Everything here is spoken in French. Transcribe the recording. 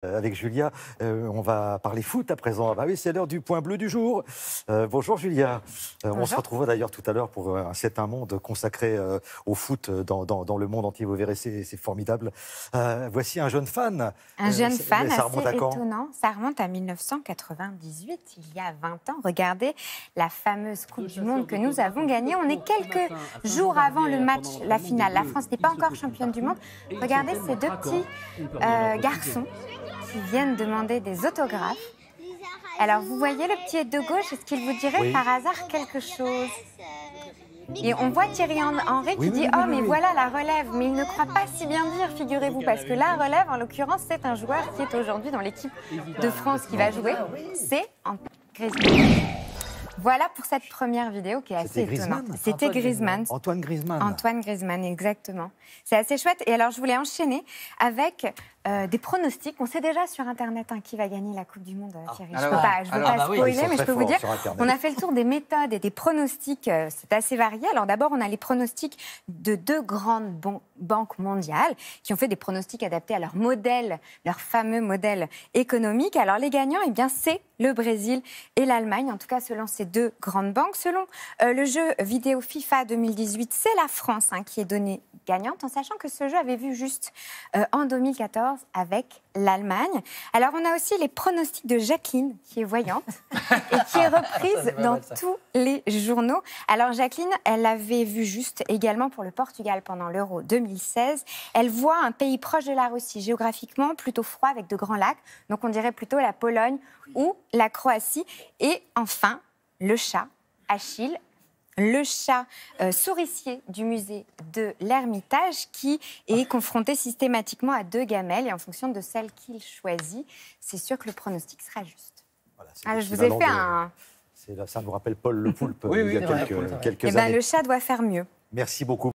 Avec Julia, on va parler foot à présent. Ah bah oui, c'est l'heure du point bleu du jour. Bonjour Julia. On se retrouvera d'ailleurs tout à l'heure pour C'est un monde consacré au foot dans le monde entier. Vous verrez, c'est formidable. Voici un jeune fan. Un jeune fan ça assez remonte à quand? étonnant. Ça remonte à 1998, il y a 20 ans. Regardez la fameuse Coupe du Monde que nous avons gagnée. On est quelques jours avant le match, la finale. La France n'est pas encore championne du monde. Regardez ces deux petits garçons qui viennent demander des autographes. Alors, vous voyez le pied de gauche, est-ce qu'il vous dirait par hasard quelque chose? Et on voit Thierry Henry qui dit « Oh, mais voilà la relève ». Mais il ne croit pas si bien dire, figurez-vous, parce que la relève, en l'occurrence, c'est un joueur qui est aujourd'hui dans l'équipe de France qui va jouer. C'est Antoine Griezmann. Voilà pour cette première vidéo qui est assez étonnante. C'était Griezmann. Antoine Griezmann. Antoine Griezmann, exactement. C'est assez chouette. Et alors, je voulais enchaîner avec des pronostics. On sait déjà sur Internet qui va gagner la Coupe du Monde, Thierry. Je ne veux pas spoiler, mais je peux vous dire, on a fait le tour des méthodes et des pronostics. C'est assez varié. Alors d'abord, on a les pronostics de deux grandes banques mondiales qui ont fait des pronostics adaptés à leur modèle, leur fameux modèle économique. Alors les gagnants, eh bien, c'est le Brésil et l'Allemagne, en tout cas selon ces deux grandes banques. Selon le jeu vidéo FIFA 2018, c'est la France qui est donnée gagnante, en sachant que ce jeu avait vu juste en 2014 avec l'Allemagne. Alors, on a aussi les pronostics de Jacqueline, qui est voyante et qui est reprise dans tous les journaux. Alors, Jacqueline, elle avait vu juste également pour le Portugal pendant l'Euro 2016. Elle voit un pays proche de la Russie, géographiquement plutôt froid, avec de grands lacs. Donc, on dirait plutôt la Pologne ou la Croatie. Et enfin, le chat, Achille, le chat souricier du musée de l'Ermitage qui est confronté systématiquement à deux gamelles et en fonction de celle qu'il choisit, c'est sûr que le pronostic sera juste. Voilà, alors, je vous ai fait un... Ça nous rappelle Paul Le Poulpe il y a quelques années. Le chat doit faire mieux. Merci beaucoup.